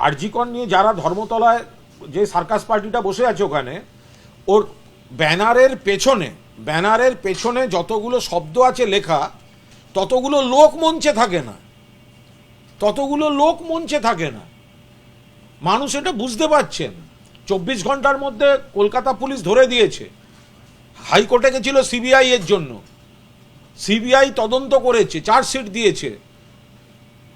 আরজি কর নিয়ে যারা ধর্মতলায় যে সার্কাস পার্টিটা বসে আছে ওখানে, ওর ব্যানারের পেছনে যতগুলো শব্দ আছে লেখা, ততগুলো লোক মঞ্চে থাকে না। মানুষ এটা বুঝতে পারছেন। 24 ঘন্টার মধ্যে কলকাতা পুলিশ ধরে দিয়েছে। হাইকোর্টে গেছিল সিবিআই এর জন্য, সিবিআই তদন্ত করেছে, চার্জশিট দিয়েছে,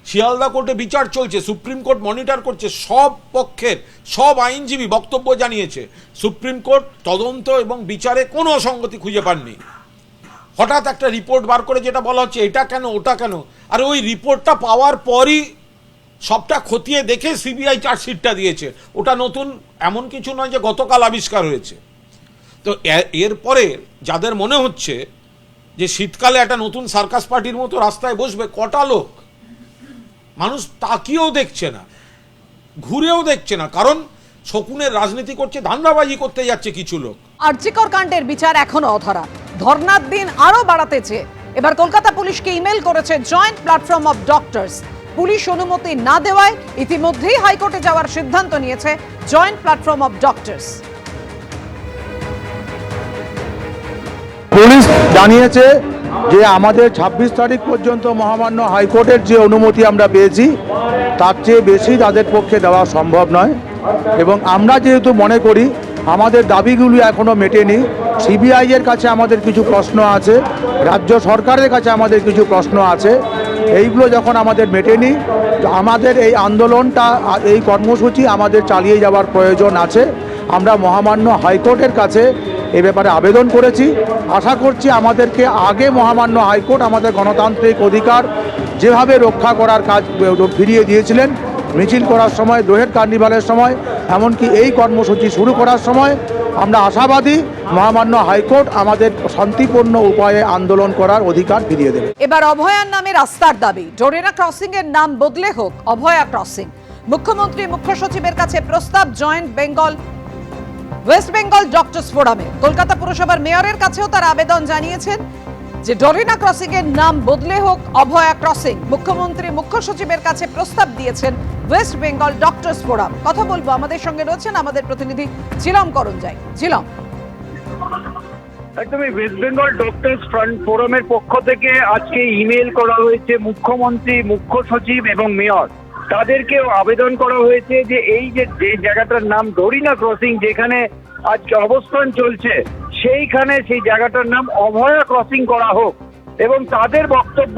শিয়ালদা কোর্টে বিচার চলছে, সুপ্রিম কোর্ট মনিটর করছে, সব পক্ষের সব আইনজীবী বক্তব্য জানিয়েছে। সুপ্রিম কোর্ট তদন্ত এবং বিচারে কোনো অসঙ্গতি খুঁজে পাননি। হঠাৎ একটা রিপোর্ট বার করে যেটা বলা হচ্ছে এটা কেন ওটা কেন, আর ওই রিপোর্টটা পাওয়ার পরই সবটা খতিয়ে দেখে সিবিআই চার্জশিটটা দিয়েছে। ওটা নতুন এমন কিছু নয় যে গতকাল আবিষ্কার হয়েছে। তো এরপরে যাদের মনে হচ্ছে যে শীতকালে একটা নতুন সার্কাস পার্টির মতো রাস্তায় বসবে, কটা লোক, মানুষ তাকিয়েও দেখছে না, ঘুরেও দেখছে না, কারণ শকুনের রাজনীতি করছে, ধান্দাবাজি করতে যাচ্ছে কিছু লোক। আরজি কর কাণ্ডের বিচার এখনো অধরা, ধর্নার দিন আরো বাড়াতে চেয়ে এবার কলকাতা পুলিশকে ইমেল করেছে joint platform of doctors. Police অনুমতি না দেওয়ায় ইতিমধ্যেই হাইকোর্টে যাওয়ার সিদ্ধান্ত নিয়েছে joint platform of doctors. Police জানিয়েছে যে আমাদের 26 তারিখ পর্যন্ত মহামান্য হাইকোর্টের যে অনুমতি আমরা পেয়েছি তার চেয়ে বেশি তাদের পক্ষে দেওয়া সম্ভব নয়, এবং আমরা যেহেতু মনে করি আমাদের দাবিগুলি এখনও মেটেনি, সিবিআই এর কাছে আমাদের কিছু প্রশ্ন আছে, রাজ্য সরকারের কাছে আমাদের কিছু প্রশ্ন আছে, এইগুলো যখন আমাদের মেটেনি, আমাদের এই আন্দোলনটা, এই কর্মসূচি আমাদের চালিয়ে যাওয়ার প্রয়োজন আছে। আমরা মহামান্য হাইকোর্টের কাছে এ ব্যাপারে আবেদন করেছি। আশা করছি আমাদেরকে আগে মহামান্য হাইকোর্ট আমাদের গণতান্ত্রিক অধিকার যেভাবে রক্ষা করার কাজ ফিরিয়ে দিয়েছিলেন, মিছিল করার সময়, দোহের কার্নিভালের সময়, এমনকি এই কর্মসূচি শুরু করার সময়, আমরা আশাবাদী মহামান্য হাইকোর্ট আমাদের শান্তিপূর্ণ উপায়ে আন্দোলন করার অধিকার ফিরিয়ে দেবে। এবার অভয়ার নামে রাস্তার দাবি, ডোরেরা ক্রসিং এর নাম বদলে হোক অভয়া ক্রসিং। মুখ্যমন্ত্রী মুখ্য সচিবের কাছে প্রস্তাব ওয়েস্ট বেঙ্গল ডক্টরস ফোরামে। কলকাতা পুরসভার মেয়রের কাছেও তার আবেদন জানিয়েছেন যে ডোরেনা ক্রসিং এর নাম বদলে হোক অভয়া ক্রসিং। মুখ্যমন্ত্রী মুখ্য সচিবের কাছে প্রস্তাব দিয়েছেন ওয়েস্ট বেঙ্গল ডক্টরস ফোরাম। কথা বলবো, আমাদের সঙ্গে রয়েছেন আমাদের প্রতিনিধি ঝিলম করঞ্জাই। ঝিলম, একদমই ওয়েস্ট বেঙ্গল ডক্টরস ফ্রন্ট ফোরামের পক্ষ থেকে আজকে ইমেল করা হয়েছে মুখ্যমন্ত্রী, মুখ্য সচিব এবং মেয়র। তাদেরকেও আবেদন করা হয়েছে যে এই যে জায়গাটার নাম ডোরিনা ক্রসিং, যেখানে আজকে অবস্থান চলছে, সেইখানে সেই জায়গাটার নাম অভয়া ক্রসিং করা হোক। এবং তাদের বক্তব্য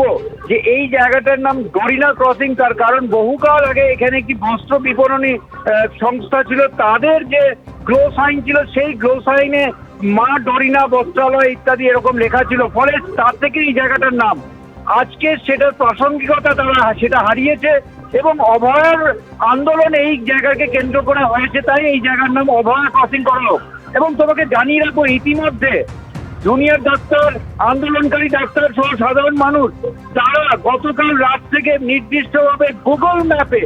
যে এই জায়গাটার নাম ডোরিনা ক্রসিং, তার কারণ বহুকাল আগে এখানে একটি বস্ত্র বিপণনী সংস্থা ছিল, তাদের যে গ্লো সাইন ছিল, সেই গ্লো সাইনে মা ডোরিনা বস্ত্রালয় ইত্যাদি এরকম লেখা ছিল, ফলে তার থেকে এই জায়গাটার নাম আজকে সেটার প্রাসঙ্গিকতা তারা সেটা হারিয়েছে। এবং অভয়ার আন্দোলন এই জায়গাকে কেন্দ্র করে হয়েছে, তাই এই জায়গার নাম অভয়া ক্রসিং করা হোক। এবং তোমাকে জানিয়ে রাখবো, ইতিমধ্যে জুনিয়র ডাক্তার, আন্দোলনকারী ডাক্তার সহ সাধারণ মানুষ তারা গতকাল রাত থেকে নির্দিষ্টভাবে গুগল ম্যাপে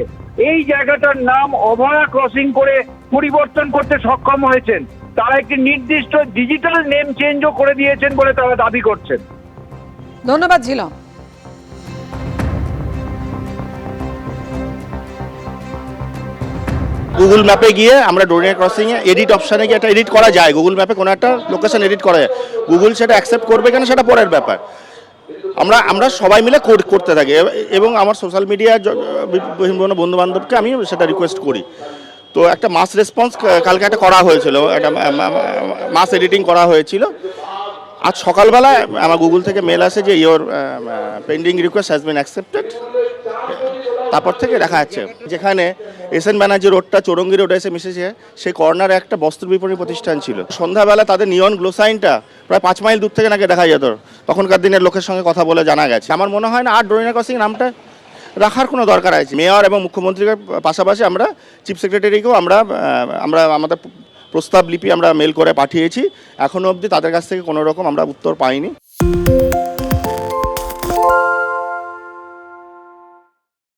এই জায়গাটার নাম অভয়া ক্রসিং করে পরিবর্তন করতে সক্ষম হয়েছেন। তারা একটি নির্দিষ্ট ডিজিটাল নেম চেঞ্জও করে দিয়েছেন বলে তারা দাবি করছেন। ধন্যবাদ ঝিলম। গুগল ম্যাপে গিয়ে আমরা ডোরিনা ক্রসিং এ এডিট অপশানে গিয়ে একটা এডিট করা যায়, গুগল ম্যাপে কোনো একটা লোকেশন এডিট করা যায়। গুগল সেটা অ্যাকসেপ্ট করবে কেন সেটা পরের ব্যাপার। আমরা সবাই মিলে করতে থাকি, এবং আমার সোশ্যাল মিডিয়ার বিভিন্ন বন্ধু বান্ধবকে আমি সেটা রিকোয়েস্ট করি। তো একটা মাস রেসপন্স কালকে একটা করা হয়েছিল, একটা মাস এডিটিং করা হয়েছিল। আজ সকালবেলা আমার গুগল থেকে মেল আসে যে your pending request has been accepted. তারপর থেকে দেখা যাচ্ছে যেখানে এসএন ব্যানার্জি রোডটা চৌরঙ্গি রোডে এসে মিশেছে, সেই কর্নারে একটা বস্ত্র বিপণী প্রতিষ্ঠান ছিল। সন্ধ্যাবেলা তাদের নিয়ন গ্লো সাইনটা প্রায় 5 মাইল দূর থেকে নাকি দেখা যেত, তখনকার দিনের লোকের সঙ্গে কথা বলে জানা গেছে। আমার মনে হয় না আর ডোরিনা ক্রসিং নামটা রাখার কোনো দরকার আছে। মেয়র এবং মুখ্যমন্ত্রীর পাশাপাশি আমরা চিফ সেক্রেটারিকেও আমরা আমাদের প্রস্তাব লিপি আমরা মেল করে পাঠিয়েছি। এখনও অবধি তাদের কাছ থেকে কোনো রকম আমরা উত্তর পাইনি।